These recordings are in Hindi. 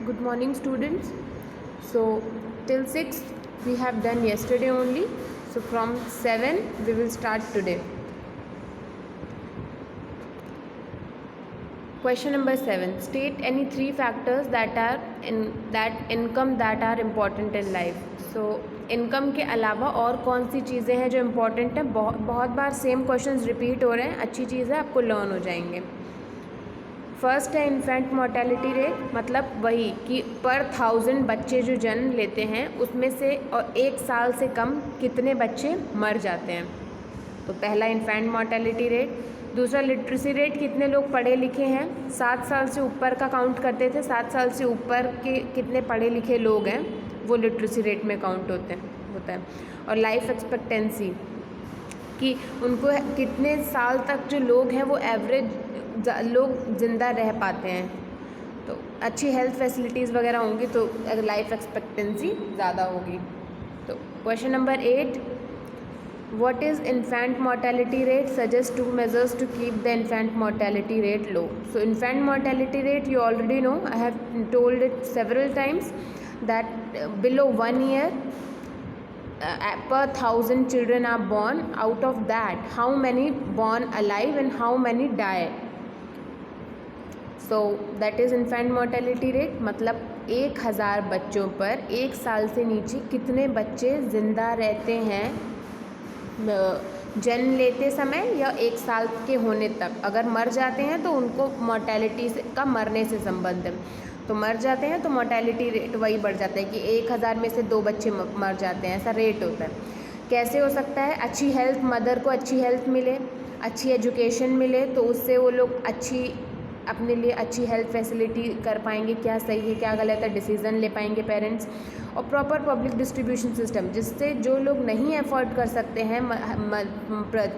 Good morning, students. So till 6 we have done yesterday only. So from 7 we will start today. Question number 7. State any 3 factors that income that are important in life. So income के अलावा और कौन सी चीज़ें हैं जो इम्पोर्टेंट हैं. बहुत बार सेम क्वेश्चंस रिपीट हो रहे हैं. अच्छी चीज़ है, आपको लर्न हो जाएंगे. फर्स्ट है इन्फेंट मोर्टेलिटी रेट, मतलब वही कि पर 1000 बच्चे जो जन्म लेते हैं उसमें से और 1 साल से कम कितने बच्चे मर जाते हैं. तो पहला इन्फेंट मोर्टेलिटी रेट. दूसरा लिटरेसी रेट, कितने लोग पढ़े लिखे हैं. 7 साल से ऊपर का काउंट करते थे. 7 साल से ऊपर के कितने पढ़े लिखे लोग हैं वो लिटरेसी रेट में काउंट होता है. और लाइफ एक्सपेक्टेंसी, कि उनको कितने साल तक जो लोग हैं वो एवरेज लोग ज़िंदा रह पाते हैं. तो अच्छी हेल्थ फैसिलिटीज़ वगैरह होंगी तो लाइफ एक्सपेक्टेंसी ज़्यादा होगी. तो question number 8, what is infant mortality rate? Suggest 2 measures to keep the infant mortality rate low. So infant mortality rate you already know, I have told it several times, that below 1 year per 1000 children are born. Out of that how many born alive and how many die. So that is infant mortality rate, मतलब 1000 बच्चों पर 1 साल से नीचे कितने बच्चे ज़िंदा रहते हैं जन्म लेते समय या 1 साल के होने तक. अगर मर जाते हैं तो उनको मोर्टेलिटी का मरने से संबंध है. तो मर जाते हैं तो मोर्टेलिटी रेट वही बढ़ जाता है कि 1000 में से 2 बच्चे मर जाते हैं, ऐसा रेट होता है. कैसे हो सकता है? अच्छी हेल्थ, मदर को अच्छी हेल्थ मिले, अच्छी एजुकेशन मिले तो उससे वो लोग अपने लिए अच्छी हेल्थ फैसिलिटी कर पाएंगे, क्या सही है क्या गलत है डिसीज़न ले पाएंगे पेरेंट्स. और प्रॉपर पब्लिक डिस्ट्रीब्यूशन सिस्टम, जिससे जो लोग नहीं अफोर्ड कर सकते हैं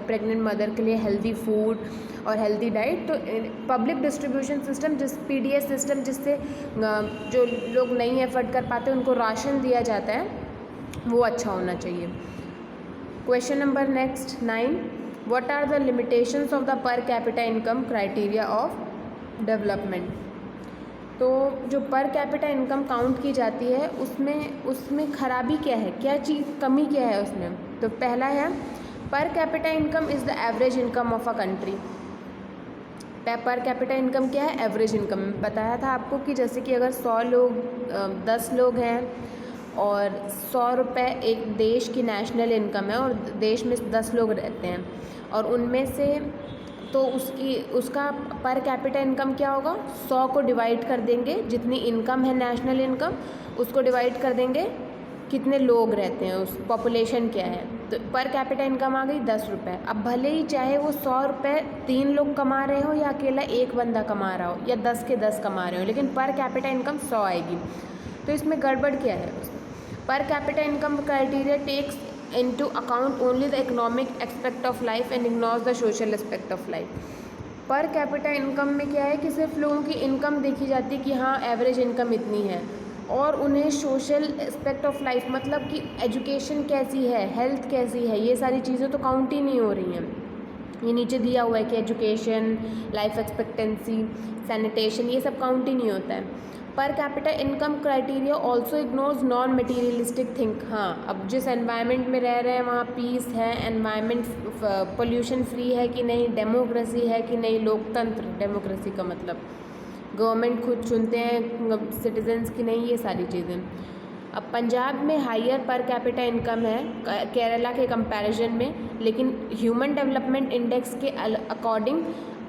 प्रेग्नेंट मदर के लिए हेल्दी फूड और हेल्दी डाइट, तो public distribution system PDS system, जिससे जो लोग नहीं अफोर्ड कर पाते उनको राशन दिया जाता है, वो अच्छा होना चाहिए. Question number next 9, what are the limitations of the per capita income criteria of development. तो जो पर कैपिटा इनकम काउंट की जाती है उसमें खराबी क्या है, क्या चीज़ कमी क्या है उसमें. तो पहला है per capita income is the average income of a country. पर कैपिटा इनकम क्या है? Average income. बताया था आपको कि जैसे कि अगर 10 लोग हैं और 100 रुपये एक देश की नेशनल इनकम है और देश में 10 लोग रहते हैं और उनमें से तो उसका पर कैपिटा इनकम क्या होगा? 100 को डिवाइड कर देंगे, जितनी इनकम है नेशनल इनकम उसको डिवाइड कर देंगे कितने लोग रहते हैं, उस पॉपुलेशन क्या है. तो पर कैपिटा इनकम आ गई 10 रुपये. अब भले ही चाहे वो 100 रुपये 3 लोग कमा रहे हो या अकेला एक बंदा कमा रहा हो या 10 के 10 कमा रहे हो, लेकिन पर कैपिटा इनकम 100 आएगी. तो इसमें गड़बड़ क्या है? Per capita income criteria takes into account only the economic aspect of life and ignores the social aspect of life. पर कैपिटा इनकम में क्या है कि सिर्फ लोगों की इनकम देखी जाती है कि हाँ एवरेज इनकम इतनी है, और उन्हें सोशल एस्पेक्ट ऑफ लाइफ, मतलब कि एजुकेशन कैसी है, हेल्थ कैसी है, ये सारी चीज़ें तो काउंट ही नहीं हो रही हैं. ये नीचे दिया हुआ है कि एजुकेशन, लाइफ एक्सपेक्टेंसी, सैनिटेशन, ये सब काउंट ही नहीं होता है. Per capita income criteria also ignores non materialistic thing. हाँ, अब जिस एनवायरनमेंट में रह रहे हैं वहाँ पीस है, एनवायरनमेंट पोल्यूशन फ्री है कि नहीं, डेमोक्रेसी है कि नहीं, लोकतंत्र, डेमोक्रेसी का मतलब गवर्नमेंट खुद चुनते हैं सिटीजन्स की नहीं, ये सारी चीज़ें. अब पंजाब में हायर पर कैपिटा इनकम है केरला के कंपैरिजन में, लेकिन ह्यूमन डेवलपमेंट इंडेक्स के अकॉर्डिंग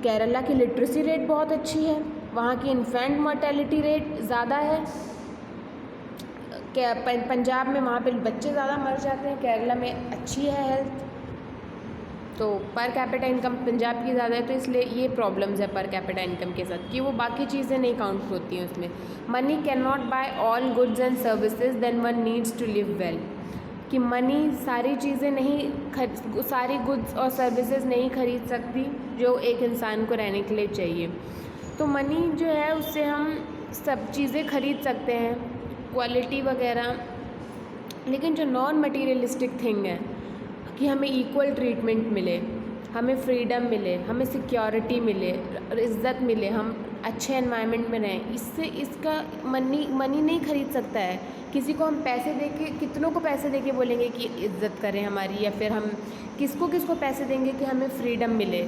केरला की लिटरेसी रेट बहुत अच्छी है, वहाँ की इन्फेंट मोर्टेलिटी रेट ज़्यादा है. पंजाब में वहाँ पे बच्चे ज़्यादा मर जाते हैं, केरला में अच्छी है हेल्थ. तो पर कैपिटा इनकम पंजाब की ज़्यादा है, तो इसलिए ये प्रॉब्लम्स है पर कैपिटा इनकम के साथ कि वो बाकी चीज़ें नहीं काउंट होती हैं उसमें. Money can not buy all goods and services than one needs to live well. कि मनी सारी चीज़ें नहीं सारी गुड्स और सर्विसेज नहीं खरीद सकती जो एक इंसान को रहने के लिए चाहिए. तो मनी जो है उससे हम सब चीज़ें खरीद सकते हैं, क्वालिटी वगैरह, लेकिन जो नॉन मटीरियलिस्टिक थिंग है कि हमें इक्वल ट्रीटमेंट मिले, हमें फ्रीडम मिले, हमें सिक्योरिटी मिले, इज़्ज़त मिले, हम अच्छे एनवायरनमेंट में रहें। इससे इसका मनी नहीं खरीद सकता है। किसी को हम पैसे दे के, कितनों को पैसे दे के बोलेंगे कि इज़्ज़त करें हमारी, या फिर हम किसको किसको पैसे देंगे कि हमें फ्रीडम मिले,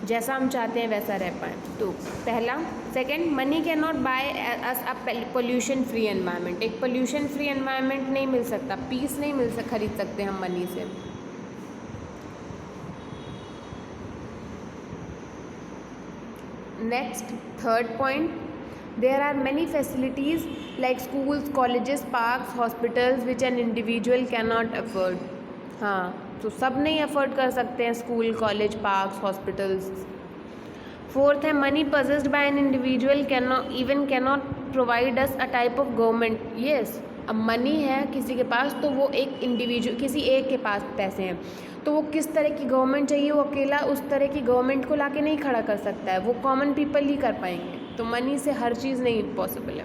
जैसा हम चाहते हैं वैसा रह पाएँ। तो पहला। Second, money can not by us a pollution free environment. एक पोल्यूशन फ्री एनवायरनमेंट नहीं मिल सकता, पीस नहीं खरीद सकते हम मनी से। Next, third point, there are many facilities like schools, colleges, parks, hospitals which an individual can not afford. हाँ, तो सब नहीं अफोर्ड कर सकते हैं school, college, parks, hospitals. Fourth है, money possessed by an individual cannot provide us a type of government. Yes, अब मनी है किसी के पास तो वो एक इंडिविजुअल, किसी एक के पास पैसे हैं तो वो किस तरह की गवर्नमेंट चाहिए, वो अकेला उस तरह की गवर्नमेंट को लाके नहीं खड़ा कर सकता है, वो कॉमन पीपल ही कर पाएंगे। तो मनी से हर चीज़ नहीं पॉसिबल है।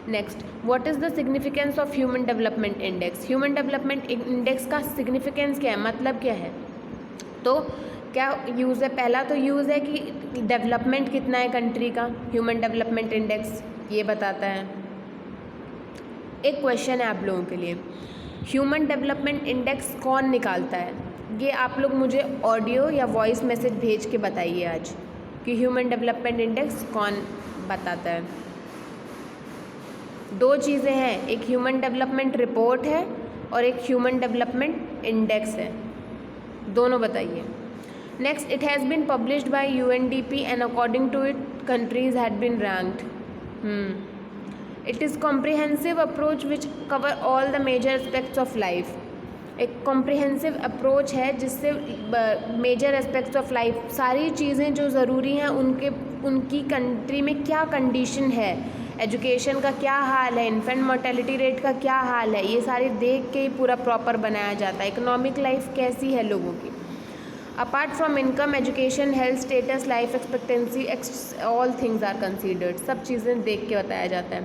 Next, what is the significance of human development index. Human development index का सिग्निफिकेंस क्या है, मतलब क्या है? तो क्या यूज़ है? पहला तो यूज़ है कि डेवलपमेंट कितना है कंट्री का, ह्यूमन डेवलपमेंट इंडेक्स ये बताता है। एक क्वेश्चन है आप लोगों के लिए, ह्यूमन डेवलपमेंट इंडेक्स कौन निकालता है? ये आप लोग मुझे ऑडियो या वॉइस मैसेज भेज के बताइए आज कि ह्यूमन डेवलपमेंट इंडेक्स कौन बताता है। दो चीज़ें हैं, एक ह्यूमन डेवलपमेंट रिपोर्ट है और एक ह्यूमन डेवलपमेंट इंडेक्स है, दोनों बताइए। Next, it has been published by UNDP and according to it, countries had been ranked. It is comprehensive approach which cover all the major aspects of life. एक comprehensive approach है जिससे major aspects of life, सारी चीज़ें जो ज़रूरी हैं उनकी कंट्री में क्या कंडीशन है, एजुकेशन का क्या हाल है, इन्फेंट मोर्टेलिटी रेट का क्या हाल है, ये सारी देख के ही पूरा प्रॉपर बनाया जाता है। इकोनॉमिक लाइफ कैसी है लोगों की, apart from income, education, health status, life expectancy, all things are considered, सब चीज़ें देख के बताया जाता है।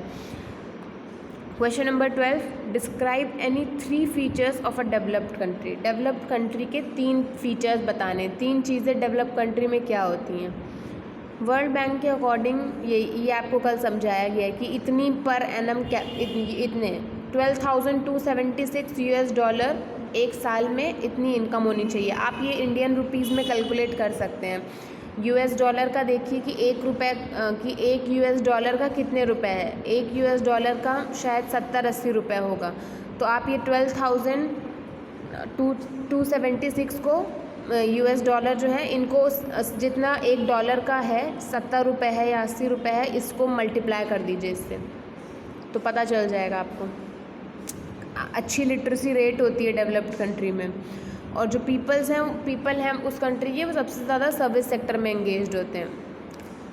Question number 12, describe any 3 features of a developed country. Developed country के 3 फीचर्स बताने, 3 चीज़ें डेवलप्ड कंट्री में क्या होती हैं। वर्ल्ड बैंक के अकॉर्डिंग ये आपको कल समझाया गया है कि इतनी पर एनम क्या, इतने $12,276 एक साल में इतनी इनकम होनी चाहिए। आप ये इंडियन रुपीज़ में कैलकुलेट कर सकते हैं। US डॉलर का देखिए कि एक US डॉलर का कितने रुपए है, एक US डॉलर का शायद 70-80 रुपये होगा। तो आप ये 12,276 को US डॉलर जो है, इनको जितना एक डॉलर का है 70 रुपये है या 80 रुपये है, इसको मल्टीप्लाई कर दीजिए इससे, तो पता चल जाएगा आपको। अच्छी लिटरेसी रेट होती है डेवलप्ड कंट्री में, और जो पीपल हैं उस कंट्री के, वो सबसे ज़्यादा सर्विस सेक्टर में एंगेज्ड होते हैं।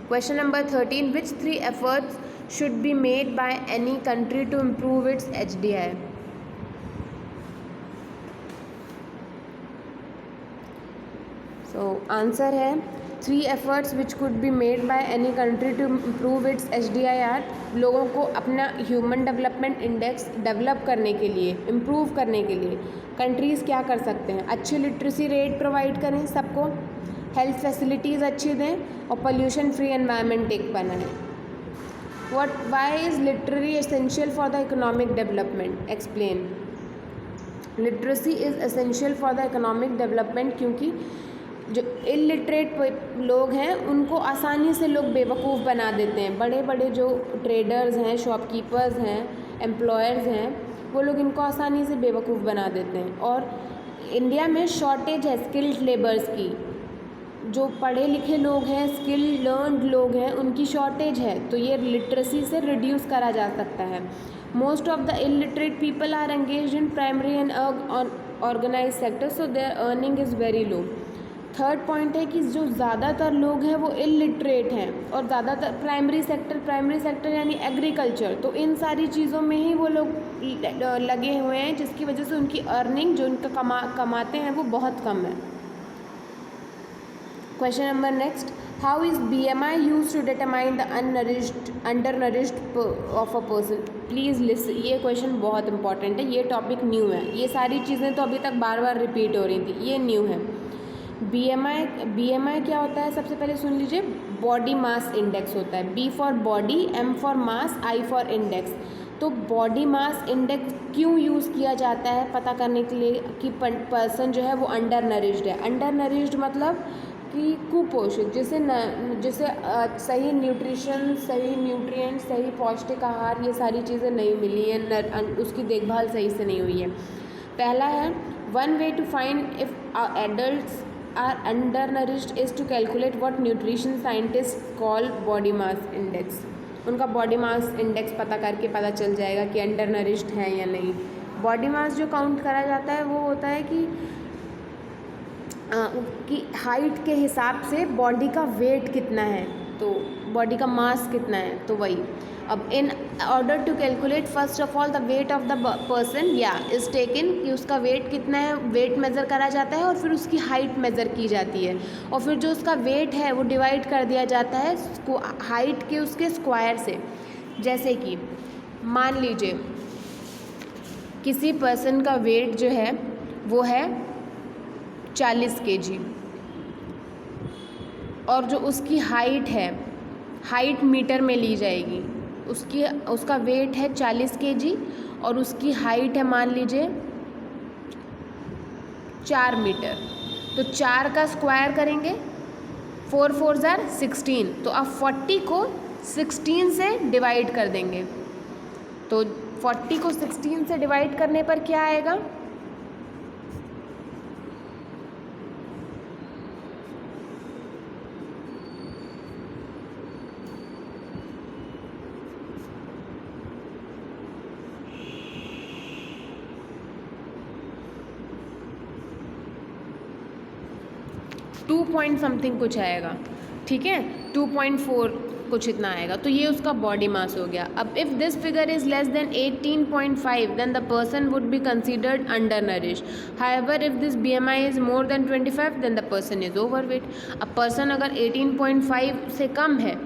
Question number 13, which 3 efforts should be made by any country to improve its HDI। So answer है 3 efforts which could be made by any country to improve its HDI are, लोगों को अपना ह्यूमन डेवलपमेंट इंडेक्स डेवलप करने के लिए, इम्प्रूव करने के लिए कंट्रीज़ क्या कर सकते हैं। अच्छी लिटरेसी रेट प्रोवाइड करें सबको, हेल्थ फैसिलिटीज़ अच्छी दें, और पोल्यूशन फ्री एनवायरनमेंट एक बनाएं। Why is literacy essential for the economic development, explain. Literacy is essential for the economic development क्योंकि जो इलिटरेट लोग हैं उनको आसानी से लोग बेवकूफ़ बना देते हैं। बड़े बड़े जो ट्रेडर्स हैं, शॉपकीपर्स हैं, एम्प्लॉयर्स हैं, वो लोग इनको आसानी से बेवकूफ़ बना देते हैं। और इंडिया में शॉर्टेज है स्किल्ड लेबर्स की, जो पढ़े लिखे लोग हैं, स्किल लर्नड लोग हैं, उनकी शॉर्टेज है, तो ये लिटरेसी से रिड्यूस करा जा सकता है। Most of the illiterate people are engaged in primary and organise sector, so their earning is very low. Third point है कि जो ज़्यादातर लोग हैं वो इलिटरेट हैं, और ज़्यादातर प्राइमरी सेक्टर यानी एग्रीकल्चर, तो इन सारी चीज़ों में ही वो लोग लगे हुए हैं, जिसकी वजह से उनकी अर्निंग जो उनका कमाते हैं वो बहुत कम है। Question number next, how is BMI use to determine the undernourished of a person. Please listen, ये क्वेश्चन बहुत इंपॉर्टेंट है, ये टॉपिक न्यू है, ये सारी चीज़ें तो अभी तक बार बार रिपीट हो रही थी, ये न्यू है। BMI क्या होता है, सबसे पहले सुन लीजिए, बॉडी मास इंडेक्स होता है। B for body, M for mass, I for index. तो बॉडी मास इंडेक्स क्यों यूज़ किया जाता है, पता करने के लिए कि पर्सन जो है वो अंडर नरिश्ड है। अंडर नरिश्ड मतलब कि कुपोषित, जिसे सही न्यूट्रिशन, सही न्यूट्रिएंट, सही पौष्टिक आहार, ये सारी चीज़ें नहीं मिली है, उसकी देखभाल सही से नहीं हुई है। पहला है, one way to find if adults are undernourished is to calculate what nutrition scientist call body mass index. उनका बॉडी मास इंडेक्स पता करके पता चल जाएगा कि अंडर नरिश्ड है या नहीं। बॉडी मास जो काउंट करा जाता है वो होता है कि हाइट के हिसाब से बॉडी का वेट कितना है, तो बॉडी का मास कितना है, तो वही। अब in order to calculate first of all the weight of the person is taken, कि उसका वेट कितना है, वेट मेज़र करा जाता है और फिर उसकी हाइट मेज़र की जाती है, और फिर जो उसका वेट है वो डिवाइड कर दिया जाता है हाइट के उसके स्क्वायर से। जैसे कि मान लीजिए किसी पर्सन का वेट जो है वो है 40 kg, और जो उसकी हाइट है, हाइट मीटर में ली जाएगी, उसका वेट है 40 kg और उसकी हाइट है मान लीजिए 4 मीटर। तो 4 का स्क्वायर करेंगे, 4 4 ज़ार 16, तो अब 40 को 16 से डिवाइड कर देंगे। तो 40 को 16 से डिवाइड करने पर क्या आएगा, 2 पॉइंट समथिंग कुछ आएगा, ठीक है, 2.4 कुछ इतना आएगा। तो ये उसका बॉडी मास हो गया। अब if this figure is less than 18.5 then the person would be considered undernourish. However if this BMI is more than 25 then the person is overweight. अब पर्सन अगर 18.5 से कम है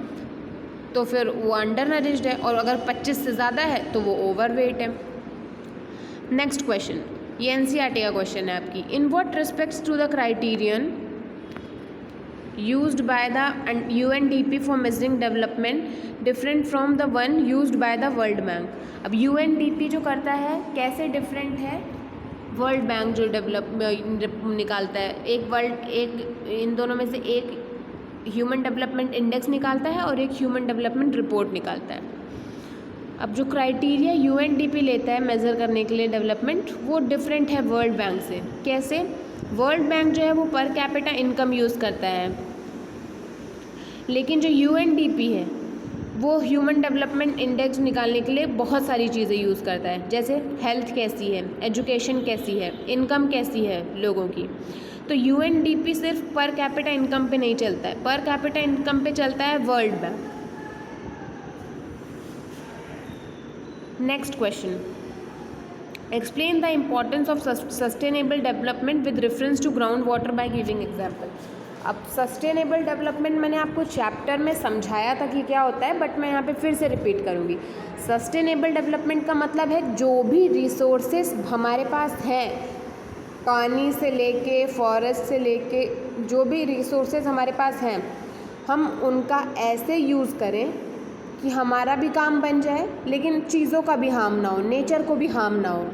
तो फिर वो अंडर नरिश्ड है, और अगर 25 से ज़्यादा है तो वो ओवरवेट है। नेक्स्ट क्वेश्चन, ये NCERT का क्वेश्चन है आपकी। In what respects to the criterion used by the UNDP for measuring development different from the one used by the World Bank। अब UNDP जो करता है कैसे डिफरेंट है, वर्ल्ड बैंक जो निकालता है, एक इन दोनों में से एक ह्यूमन डेवलपमेंट इंडेक्स निकालता है और एक ह्यूमन डेवलपमेंट रिपोर्ट निकालता है। अब जो क्राइटेरिया UNDP लेता है मेज़र करने के लिए डेवलपमेंट, वो डिफरेंट है वर्ल्ड बैंक से। कैसे, वर्ल्ड बैंक जो है वो पर कैपिटा इनकम यूज़ करता है, लेकिन जो UNDP है वो ह्यूमन डेवलपमेंट इंडेक्स निकालने के लिए बहुत सारी चीज़ें यूज़ करता है, जैसे हेल्थ कैसी है, एजुकेशन कैसी है, इनकम कैसी है लोगों की। तो UNDP सिर्फ पर कैपिटा इनकम पे नहीं चलता है, पर कैपिटा इनकम पे चलता है world bank. Next question, explain the importance of sustainable development with reference to ground water by giving example. अब सस्टेनेबल डेवलपमेंट मैंने आपको चैप्टर में समझाया था कि क्या होता है, बट मैं यहाँ पे फिर से रिपीट करूँगी। सस्टेनेबल डेवलपमेंट का मतलब है जो भी रिसोर्सेस हमारे पास हैं, पानी से लेके फॉरेस्ट से लेके जो भी रिसोर्सेज हमारे पास हैं, हम उनका ऐसे यूज़ करें कि हमारा भी काम बन जाए लेकिन चीज़ों का भी हार्म ना हो, नेचर को भी हार्म ना हो।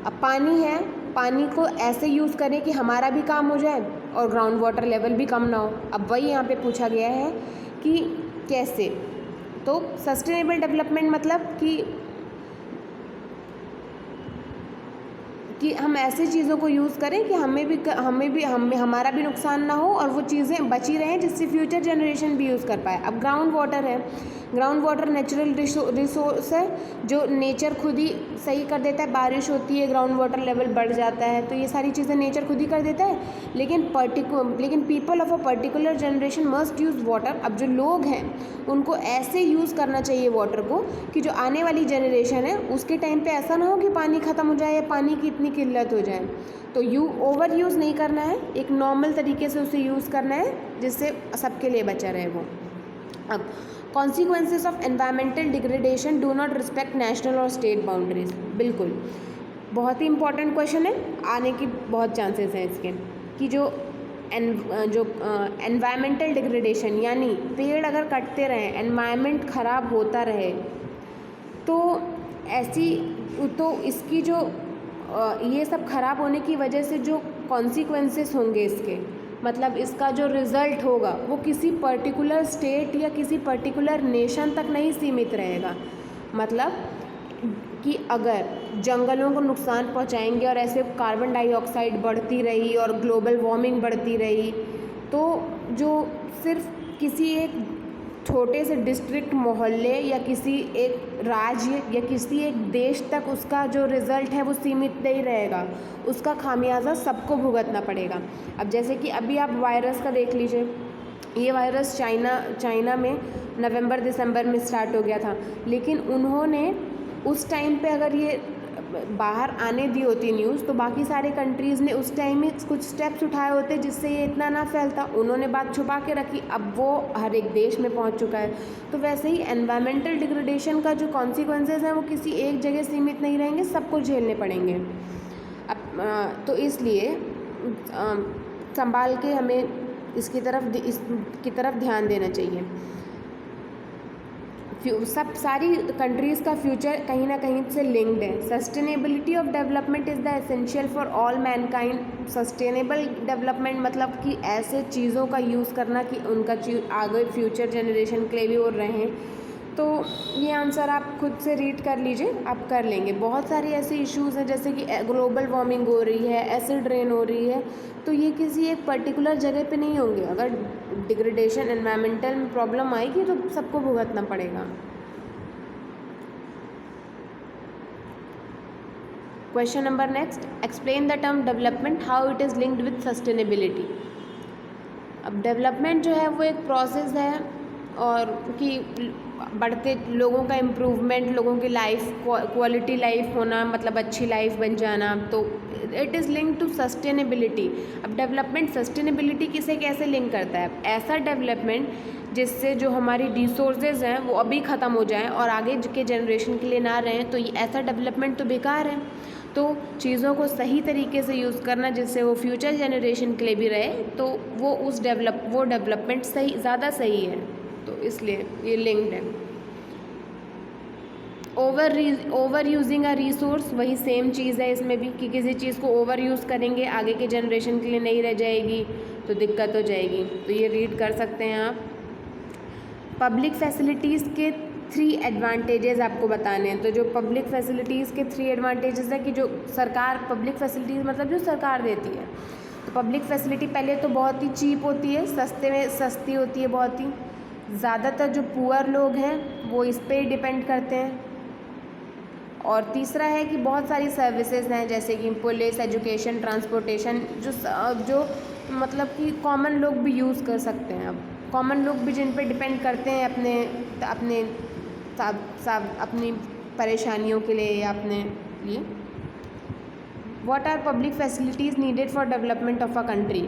अब पानी है, पानी को ऐसे यूज़ करें कि हमारा भी काम हो जाए और ग्राउंड वाटर लेवल भी कम ना हो। अब वही यहाँ पे पूछा गया है कि कैसे। तो सस्टेनेबल डेवलपमेंट मतलब कि हम ऐसी चीज़ों को यूज़ करें कि हमारा भी नुकसान ना हो और वो चीज़ें बची रहें जिससे फ्यूचर जनरेशन भी यूज़ कर पाए। अब ग्राउंड वाटर है, ग्राउंड वाटर नेचुरल रिसोर्स है जो नेचर खुद ही सही कर देता है। बारिश होती है, ग्राउंड वाटर लेवल बढ़ जाता है, तो ये सारी चीज़ें नेचर खुद ही कर देता है। लेकिन people of a particular generation must use water. अब जो लोग हैं उनको ऐसे यूज़ करना चाहिए वाटर को कि जो आने वाली जनरेशन है उसके टाइम पे ऐसा ना हो कि पानी ख़त्म हो जाए या पानी की इतनी किल्लत हो जाए। तो ओवर यूज़ नहीं करना है, एक नॉर्मल तरीके से उसे यूज़ करना है जिससे सबके लिए बचा रहे वो। अब consequences of environmental degradation do not respect national और स्टेट बाउंड्रीज। बिल्कुल बहुत ही इंपॉर्टेंट क्वेश्चन है, आने की बहुत चांसेस हैं इसके कि जो जो एनवायरमेंटल डिग्रेडेशन, यानी पेड़ अगर कटते रहें, एनवायरनमेंट ख़राब होता रहे, तो इसकी जो ये सब ख़राब होने की वजह से जो कॉन्सिक्वेंसेस होंगे इसके, मतलब इसका जो रिज़ल्ट होगा वो किसी पर्टिकुलर स्टेट या किसी पर्टिकुलर नेशन तक नहीं सीमित रहेगा। मतलब कि अगर जंगलों को नुकसान पहुंचाएंगे और ऐसे कार्बन डाइऑक्साइड बढ़ती रही और ग्लोबल वार्मिंग बढ़ती रही, तो जो सिर्फ किसी एक छोटे से डिस्ट्रिक्ट, मोहल्ले या किसी एक राज्य या किसी एक देश तक उसका जो रिज़ल्ट है वो सीमित नहीं रहेगा, उसका खामियाजा सबको भुगतना पड़ेगा। अब जैसे कि अभी आप वायरस का देख लीजिए, ये वायरस चाइना में नवंबर दिसंबर में स्टार्ट हो गया था, लेकिन उन्होंने उस टाइम पे अगर ये बाहर आने दी होती न्यूज़, तो बाकी सारे कंट्रीज़ ने उस टाइम में कुछ स्टेप्स उठाए होते जिससे ये इतना ना फैलता। उन्होंने बात छुपा के रखी, अब वो हर एक देश में पहुंच चुका है। तो वैसे ही एनवायरमेंटल डिग्रेडेशन का जो कॉन्सिक्वेंसेस हैं वो किसी एक जगह सीमित नहीं रहेंगे, सबको झेलने पड़ेंगे। अब तो इसलिए संभाल के हमें इसकी तरफ ध्यान देना चाहिए। सारी कंट्रीज़ का फ्यूचर कहीं ना कहीं से लिंक्ड है। Sustainability of development is the essential for all Mankind. Sustainable development मतलब कि ऐसे चीज़ों का यूज़ करना कि उनका आगे फ्यूचर जनरेशन के लिए भी और रहें। तो ये आंसर आप खुद से रीड कर लीजिए, आप कर लेंगे। बहुत सारे ऐसे इश्यूज़ हैं जैसे कि ग्लोबल वार्मिंग हो रही है, एसिड रेन हो रही है, तो ये किसी एक पर्टिकुलर जगह पे नहीं होंगे। अगर डिग्रेडेशन, एनवायरमेंटल में प्रॉब्लम आएगी तो सबको भुगतना पड़ेगा। Question number next, explain the term development, how it is linked with sustainability. अब डेवलपमेंट जो है वो एक प्रोसेस है और कि बढ़ते लोगों का इम्प्रूवमेंट, लोगों की लाइफ क्वालिटी लाइफ होना, मतलब अच्छी लाइफ बन जाना, तो it is link to sustainability. अब डेवलपमेंट सस्टेनेबिलिटी किसे कैसे लिंक करता है? ऐसा डेवलपमेंट जिससे जो हमारी रिसोर्सेज हैं वो अभी ख़त्म हो जाएं और आगे के जनरेशन के लिए ना रहें, तो ये ऐसा डेवलपमेंट तो बेकार है। तो चीज़ों को सही तरीके से यूज़ करना जिससे वो फ्यूचर जनरेशन के लिए भी रहे, तो वो डेवलपमेंट ज़्यादा सही है। तो इसलिए ये लिंक्ड है। ओवर यूजिंग अ रिसोर्स, वही सेम चीज़ है इसमें भी कि किसी चीज़ को ओवर यूज़ करेंगे, आगे के जनरेशन के लिए नहीं रह जाएगी तो दिक्कत हो जाएगी। तो ये रीड कर सकते हैं आप। पब्लिक फैसिलिटीज़ के 3 एडवांटेजेस आपको बताने हैं। तो जो पब्लिक फैसिलिटीज़ के 3 एडवांटेजेस है कि जो सरकार, पब्लिक फैसिलिटीज़ मतलब जो सरकार देती है, तो पब्लिक फैसिलिटी पहले तो बहुत ही चीप होती है, सस्ती होती है बहुत ही। ज़्यादातर जो पुअर लोग हैं वो इस पे ही डिपेंड करते हैं। और तीसरा है कि बहुत सारी सर्विसेज हैं जैसे कि पुलिस, एजुकेशन, ट्रांसपोर्टेशन, जो मतलब कि कॉमन लोग भी यूज़ कर सकते हैं। अब कॉमन लोग भी जिन पे डिपेंड करते हैं अपनी परेशानियों के लिए या अपने लिए। What are public facilities needed for development of a country?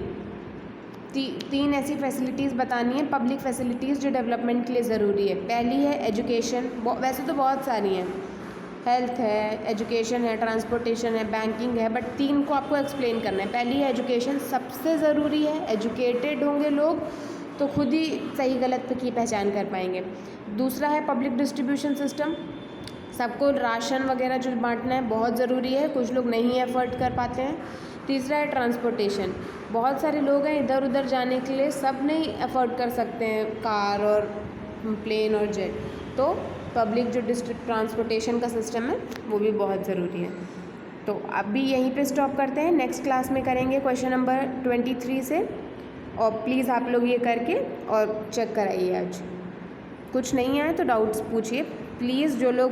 3 ऐसी फैसिलिटीज़ बतानी है, पब्लिक फैसिलिटीज़ जो डेवलपमेंट के लिए ज़रूरी है। पहली है एजुकेशन, वैसे तो बहुत सारी हैं, हेल्थ है, एजुकेशन है, ट्रांसपोर्टेशन है, बैंकिंग है, बट 3 को आपको एक्सप्लेन करना है। पहली है एजुकेशन, सबसे ज़रूरी है। एजुकेटेड होंगे लोग तो खुद ही सही गलत की पहचान कर पाएंगे। दूसरा है पब्लिक डिस्ट्रीब्यूशन सिस्टम, सबको राशन वगैरह जो बांटना है बहुत ज़रूरी है, कुछ लोग नहीं अफोर्ड कर पाते हैं। तीसरा है ट्रांसपोर्टेशन, बहुत सारे लोग हैं इधर उधर जाने के लिए, सब नहीं अफोर्ड कर सकते हैं कार और प्लेन और जेट, तो पब्लिक जो डिस्ट्रिक्ट ट्रांसपोर्टेशन का सिस्टम है वो भी बहुत ज़रूरी है। तो अभी यहीं पे स्टॉप करते हैं, नेक्स्ट क्लास में करेंगे क्वेश्चन नंबर 23 से। और प्लीज़ आप लोग ये करके और चेक कराइए। आज कुछ नहीं आए तो डाउट्स पूछिए प्लीज़। जो लोग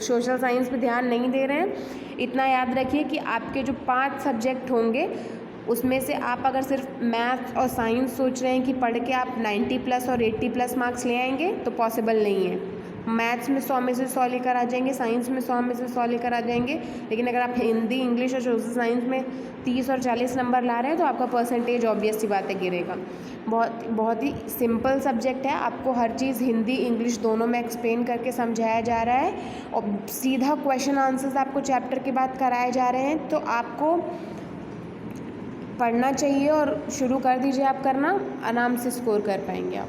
सोशल साइंस पे ध्यान नहीं दे रहे हैं, इतना याद रखिए कि आपके जो 5 सब्जेक्ट होंगे उसमें से आप अगर सिर्फ मैथ्स और साइंस सोच रहे हैं कि पढ़ के आप 90+ और 80+ मार्क्स ले आएंगे, तो पॉसिबल नहीं है। मैथ्स में 100 में से 100 लेकर आ जाएंगे, साइंस में 100 में से 100 लेकर आ जाएंगे, लेकिन अगर आप हिंदी, इंग्लिश और सोशल साइंस में 30 और 40 नंबर ला रहे हैं तो आपका परसेंटेज ऑब्वियस सी बात है गिरेगा। बहुत ही सिंपल सब्जेक्ट है, आपको हर चीज़ हिंदी इंग्लिश दोनों में एक्सप्लेन करके समझाया जा रहा है और सीधा क्वेश्चन आंसर्स आपको चैप्टर के बाद कराए जा रहे हैं। तो आपको पढ़ना चाहिए और शुरू कर दीजिए आप करना, आराम से स्कोर कर पाएंगे आप।